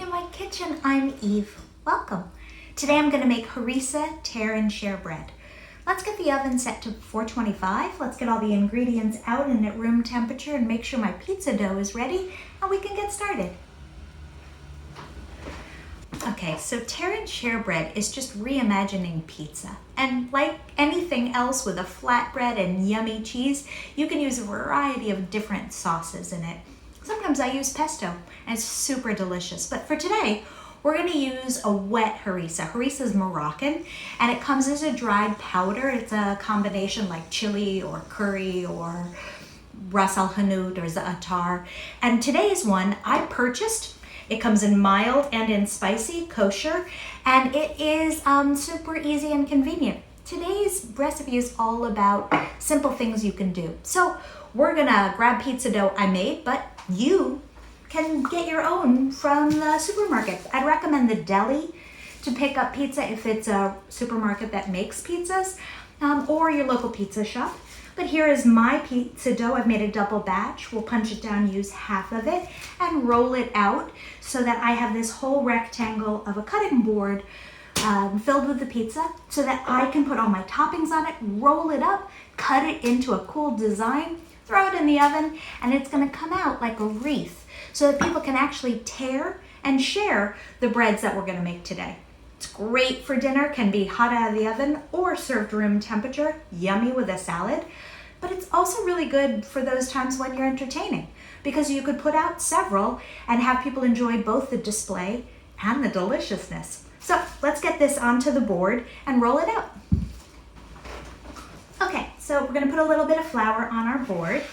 in my kitchen. I'm Eve. Welcome. Today I'm going to make harissa tear and share bread. Let's get the oven set to 425. Let's get all the ingredients out and at room temperature and make sure my pizza dough is ready and we can get started. Okay, so tear and share bread is just reimagining pizza. And like anything else with a flatbread and yummy cheese, you can use a variety of different sauces in it. Sometimes I use pesto and it's super delicious. But for today, we're gonna use a wet harissa. Harissa is Moroccan and it comes as a dried powder. It's a combination like chili or curry or ras al hanout or za'atar. And today's one I purchased. It comes in mild and in spicy, kosher, and it is super easy and convenient. Today's recipe is all about simple things you can do. So we're gonna grab pizza dough I made, but you can get your own from the supermarket. I'd recommend the deli to pick up pizza if it's a supermarket that makes pizzas, or your local pizza shop. But here is my pizza dough. I've made a double batch. We'll punch it down, use half of it, and roll it out so that I have this whole rectangle of a cutting board filled with the pizza so that I can put all my toppings on it, roll it up, cut it into a cool design, throw it in the oven, and it's gonna come out like a wreath so that people can actually tear and share the breads that we're gonna make today. It's great for dinner, can be hot out of the oven or served room temperature, yummy with a salad. But it's also really good for those times when you're entertaining because you could put out several and have people enjoy both the display and the deliciousness. So let's get this onto the board and roll it out. Okay, so we're gonna put a little bit of flour on our board.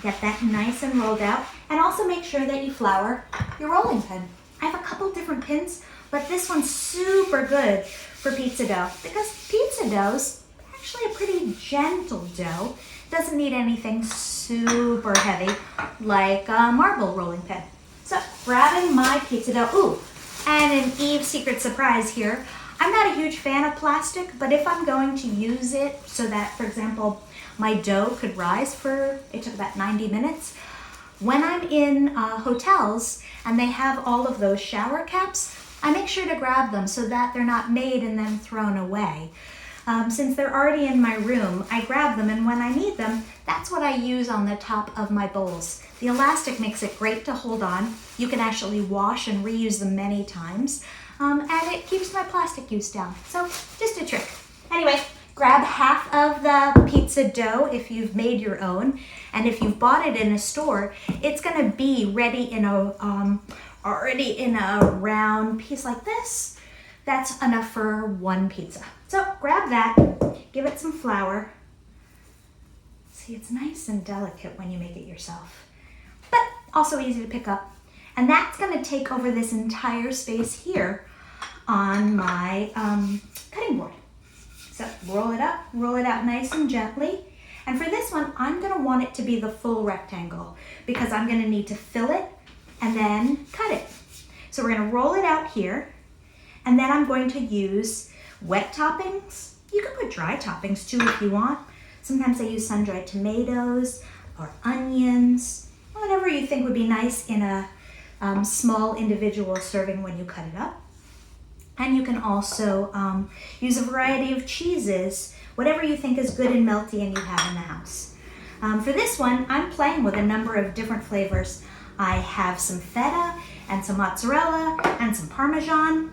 Get that nice and rolled out, and also make sure that you flour your rolling pin. I have a couple different pins, but this one's super good for pizza dough because pizza dough's actually a pretty gentle dough. Doesn't need anything super heavy like a marble rolling pin. So grabbing my pizza dough, ooh, and an Eve secret surprise here. I'm not a huge fan of plastic, but if I'm going to use it so that, for example, my dough could rise for, it took about 90 minutes. When I'm in hotels and they have all of those shower caps, I make sure to grab them so that they're not made and then thrown away. Since they're already in my room, I grab them, and when I need them, that's what I use on the top of my bowls. The elastic makes it great to hold on. You can actually wash and reuse them many times, and it keeps my plastic use down. So just a trick. Anyway, grab half of the pizza dough if you've made your own, and if you've bought it in a store, it's gonna be ready in a already in a round piece like this. That's enough for one pizza. So grab that, give it some flour. See, it's nice and delicate when you make it yourself, but also easy to pick up. And that's gonna take over this entire space here on my cutting board. So roll it up, roll it out nice and gently. And for this one, I'm gonna want it to be the full rectangle because I'm gonna need to fill it and then cut it. So we're gonna roll it out here, and then I'm going to use wet toppings. You can put dry toppings too if you want. Sometimes I use sun-dried tomatoes or onions, whatever you think would be nice in a small individual serving when you cut it up. And you can also use a variety of cheeses, whatever you think is good and melty and you have in the house. For this one, I'm playing with a number of different flavors. I have some feta and some mozzarella and some Parmesan,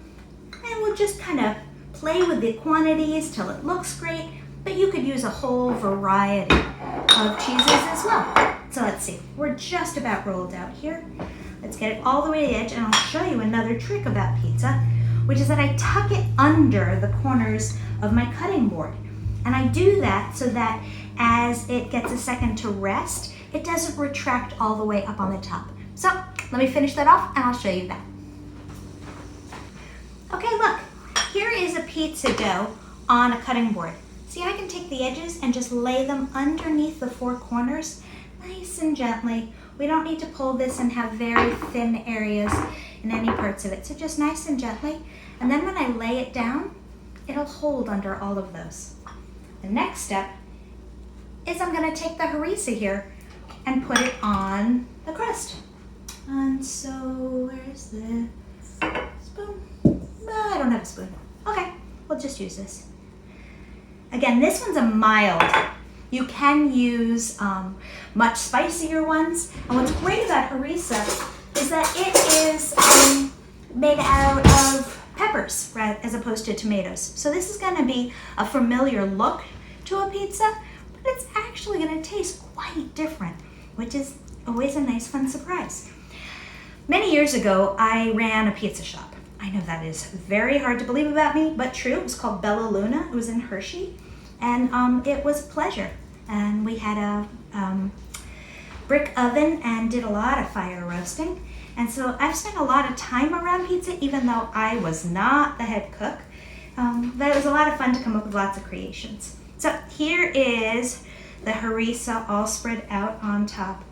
and we'll just kind of play with the quantities till it looks great, but you could use a whole variety of cheeses as well. So let's see, we're just about rolled out here. Let's get it all the way to the edge, and I'll show you another trick about pizza, which is that I tuck it under the corners of my cutting board. And I do that so that as it gets a second to rest, it doesn't retract all the way up on the top. So let me finish that off and I'll show you that. Okay, look, here is a pizza dough on a cutting board. See, I can take the edges and just lay them underneath the four corners, nice and gently. We don't need to pull this and have very thin areas in any parts of it. So just nice and gently. And then when I lay it down, it'll hold under all of those. The next step is I'm gonna take the harissa here and put it on the crust. And so, where's the spoon? I don't have a spoon. Okay, we'll just use this. Again, this one's a mild. You can use much spicier ones. And what's great about harissa is that it is made out of peppers as opposed to tomatoes. So this is going to be a familiar look to a pizza, but it's actually going to taste quite different, which is always a nice fun surprise. Many years ago, I ran a pizza shop. I know that is very hard to believe about me, but true. It was called Bella Luna. It was in Hershey, and it was a pleasure. And we had a brick oven and did a lot of fire roasting. And so I've spent a lot of time around pizza, even though I was not the head cook. But it was a lot of fun to come up with lots of creations. So here is the harissa all spread out on top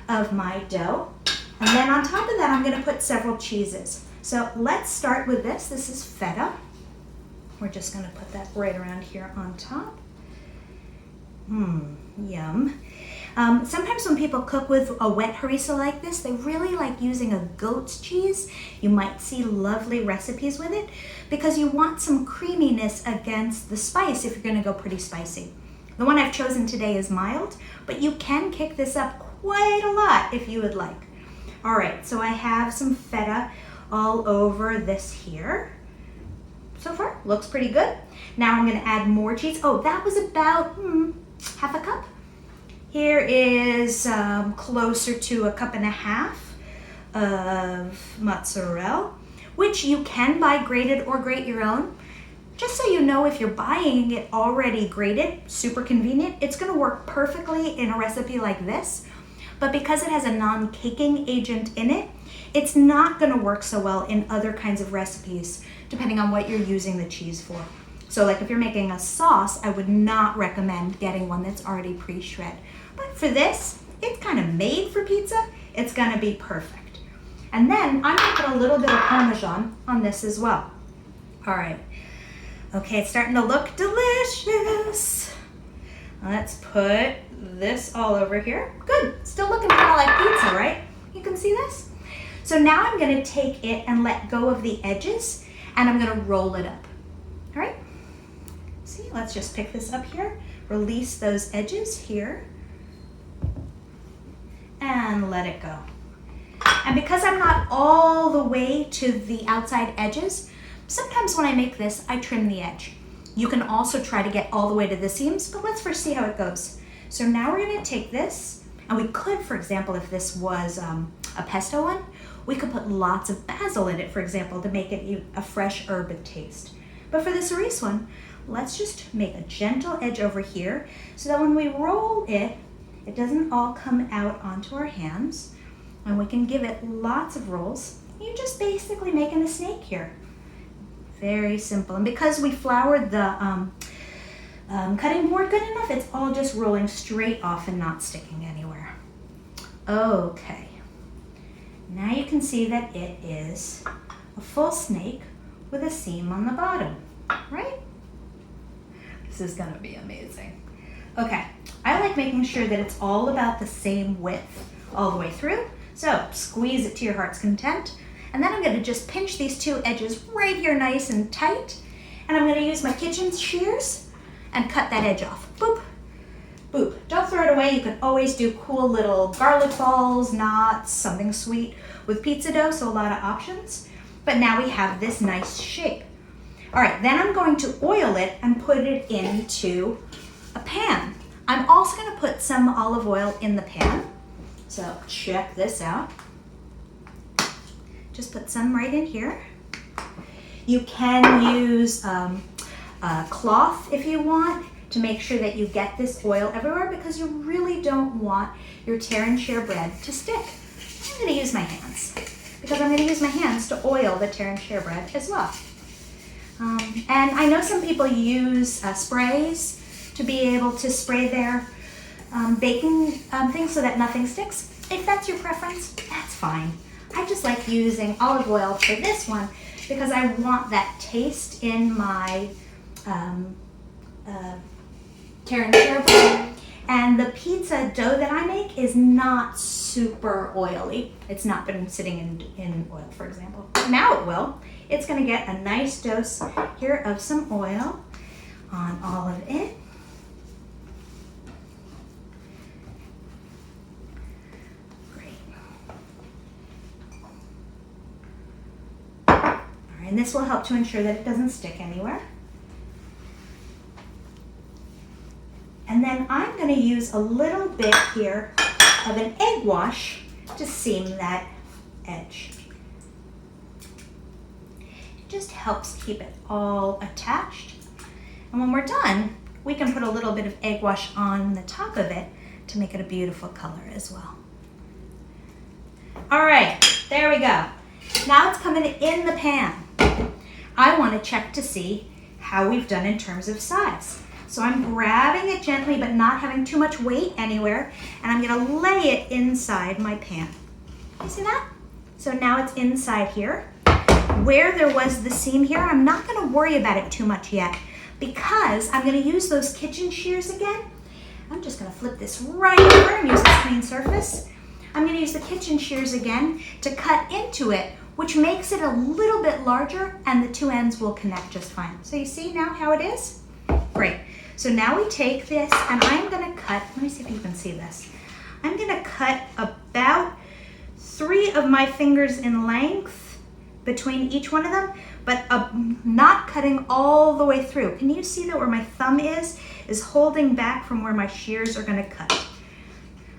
of my dough. And then on top of that, I'm going to put several cheeses. So let's start with this. This is feta. We're just going to put that right around here on top. Yum. Sometimes when people cook with a wet harissa like this, they really like using a goat's cheese. You might see lovely recipes with it because you want some creaminess against the spice if you're going to go pretty spicy. The one I've chosen today is mild, but you can kick this up quite a lot if you would like. All right, so I have some feta all over this here. So far, looks pretty good. Now I'm going to add more cheese. Oh, that was about half a cup. Here is closer to 1.5 cups of mozzarella, which you can buy grated or grate your own. Just so you know, if you're buying it already grated, super convenient, it's going to work perfectly in a recipe like this. But because it has a non-caking agent in it, it's not going to work so well in other kinds of recipes, depending on what you're using the cheese for. So like if you're making a sauce, I would not recommend getting one that's already pre-shred. But for this, it's kind of made for pizza. It's going to be perfect. And then I'm going to put a little bit of Parmesan on this as well. All right. Okay, it's starting to look delicious. Let's put this all over here. Good. Still looking kind of like pizza, right? You can see this? So now I'm going to take it and let go of the edges, and I'm going to roll it up. All right? See, let's just pick this up here. Release those edges here. And let it go. And because I'm not all the way to the outside edges, sometimes when I make this, I trim the edge. You can also try to get all the way to the seams, but let's first see how it goes. So now we're going to take this, and we could, for example, if this was a pesto one, we could put lots of basil in it, for example, to make it a fresh herb taste. But for this harissa one, let's just make a gentle edge over here so that when we roll it, it doesn't all come out onto our hands, and we can give it lots of rolls. You're just basically making a snake here. Very simple. And because we floured the cutting board good enough, it's all just rolling straight off and not sticking anywhere. Okay. Now you can see that it is a full snake with a seam on the bottom, right? This is gonna be amazing. Okay, I like making sure that it's all about the same width all the way through. So squeeze it to your heart's content. And then I'm gonna just pinch these two edges right here nice and tight. And I'm gonna use my kitchen shears and cut that edge off. Boop, boop. Don't throw it away. You can always do cool little garlic balls, knots, something sweet with pizza dough, so a lot of options. But now we have this nice shape. All right, then I'm going to oil it and put it into a pan. I'm also gonna put some olive oil in the pan. So check this out. Just put some right in here. You can use a cloth if you want to make sure that you get this oil everywhere, because you really don't want your tear and share bread to stick. I'm gonna use my hands because I'm gonna use my hands to oil the tear and share bread as well. And I know some people use sprays to be able to spray their baking things so that nothing sticks. If that's your preference, that's fine. I just like using olive oil for this one because I want that taste in my tear and share bread. And the pizza dough that I make is not super oily. It's not been sitting in oil, for example. Now it will. It's gonna get a nice dose here of some oil on all of it. Great. All right, and this will help to ensure that it doesn't stick anywhere. And then I'm going to use a little bit here of an egg wash to seam that edge. It just helps keep it all attached. And when we're done, we can put a little bit of egg wash on the top of it to make it a beautiful color as well. All right, there we go. Now it's coming in the pan. I want to check to see how we've done in terms of size. So I'm grabbing it gently, but not having too much weight anywhere, and I'm gonna lay it inside my pan. You see that? So now it's inside here. Where there was the seam here, I'm not gonna worry about it too much yet because I'm gonna use those kitchen shears again. I'm just gonna flip this right over and use this clean surface. I'm gonna use the kitchen shears again to cut into it, which makes it a little bit larger, and the two ends will connect just fine. So you see now how it is? Great. So now we take this and I'm gonna cut, let me see if you can see this. I'm gonna cut about 3 of my fingers in length between each one of them, but not cutting all the way through. Can you see that where my thumb is holding back from where my shears are gonna cut?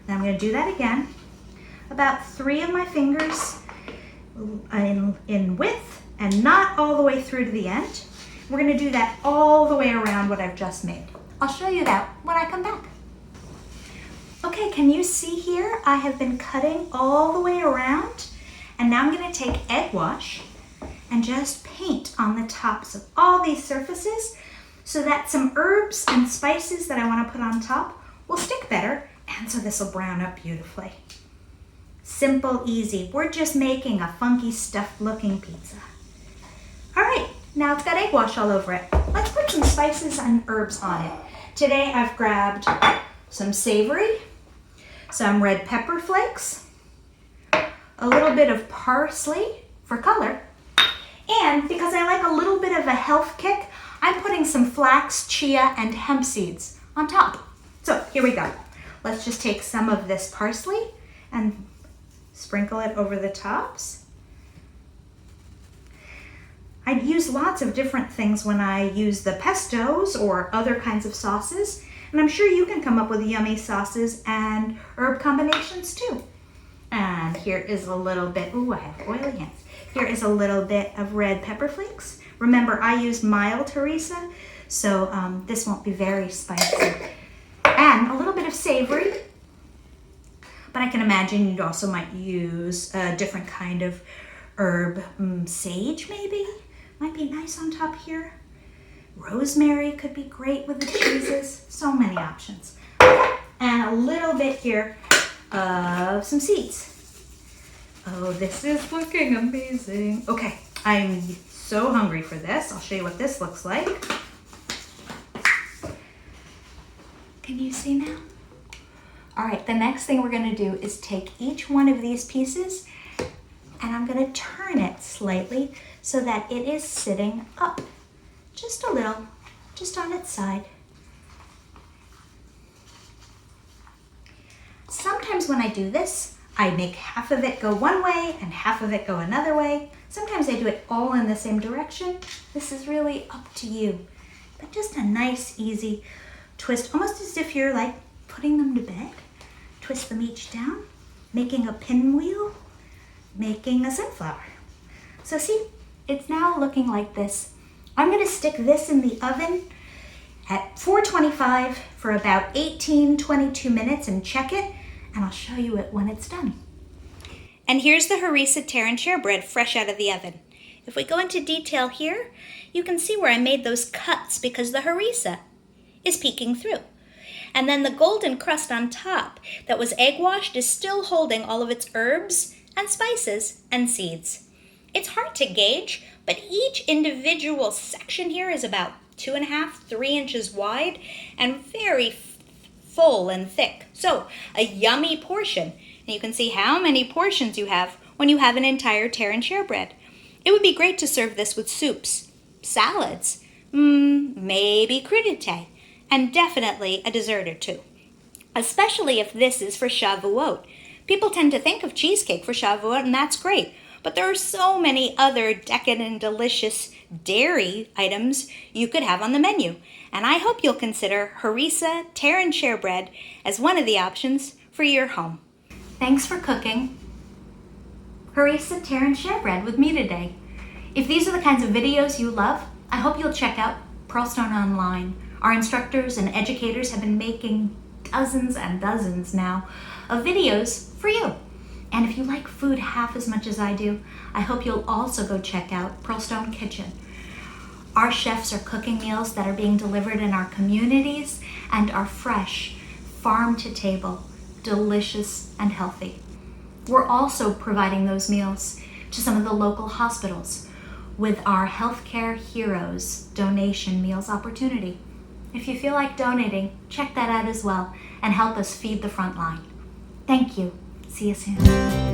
Now I'm gonna do that again. About 3 of my fingers in width and not all the way through to the end. We're gonna do that all the way around what I've just made. I'll show you that when I come back. Okay, can you see here? I have been cutting all the way around, and now I'm gonna take egg wash and just paint on the tops of all these surfaces so that some herbs and spices that I wanna put on top will stick better, and so this will brown up beautifully. Simple, easy. We're just making a funky stuffed looking pizza. All right. Now it's got egg wash all over it. Let's put some spices and herbs on it. Today I've grabbed some savory, some red pepper flakes, a little bit of parsley for color, and because I like a little bit of a health kick, I'm putting some flax, chia, and hemp seeds on top. So here we go. Let's just take some of this parsley and sprinkle it over the tops. I use lots of different things when I use the pestos or other kinds of sauces, and I'm sure you can come up with yummy sauces and herb combinations too. And here is a little bit, ooh, I have oily hands. Here is a little bit of red pepper flakes. Remember, I used mild Harissa, so this won't be very spicy. And a little bit of savory, but I can imagine you also might use a different kind of herb, sage maybe? Might be nice on top here. Rosemary could be great with the cheeses. So many options. Okay. And a little bit here of some seeds. Oh, this is looking amazing. Okay, I'm so hungry for this. I'll show you what this looks like. Can you see now? All right, the next thing we're gonna do is take each one of these pieces and I'm gonna turn it slightly so that it is sitting up just a little, just on its side. Sometimes when I do this, I make half of it go one way and half of it go another way. Sometimes I do it all in the same direction. This is really up to you. But just a nice, easy twist, almost as if you're like putting them to bed. Twist them each down, making a pinwheel, making a sunflower. So see, it's now looking like this. I'm gonna stick this in the oven at 425 for about 18-22 minutes and check it, and I'll show you it when it's done. And here's the Harissa tear and share bread fresh out of the oven. If we go into detail here, you can see where I made those cuts because the Harissa is peeking through. And then the golden crust on top that was egg washed is still holding all of its herbs and spices and seeds. It's hard to gauge, but each individual section here is about 2.5–3 inches wide and very full and thick. So, a yummy portion. And you can see how many portions you have when you have an entire tear and share bread. It would be great to serve this with soups, salads, maybe crudité, and definitely a dessert or two. Especially if this is for Shavuot. People tend to think of cheesecake for Shavuot, and that's great. But there are so many other decadent and delicious dairy items you could have on the menu. And I hope you'll consider Harissa tear and share bread as one of the options for your home. Thanks for cooking Harissa tear and share bread with me today. If these are the kinds of videos you love, I hope you'll check out Pearlstone online. Our instructors and educators have been making dozens and dozens now of videos for you. And if you like food half as much as I do, I hope you'll also go check out Pearlstone Kitchen. Our chefs are cooking meals that are being delivered in our communities and are fresh, farm to table, delicious and healthy. We're also providing those meals to some of the local hospitals with our Healthcare Heroes donation meals opportunity. If you feel like donating, check that out as well and help us feed the front line. Thank you. See you soon.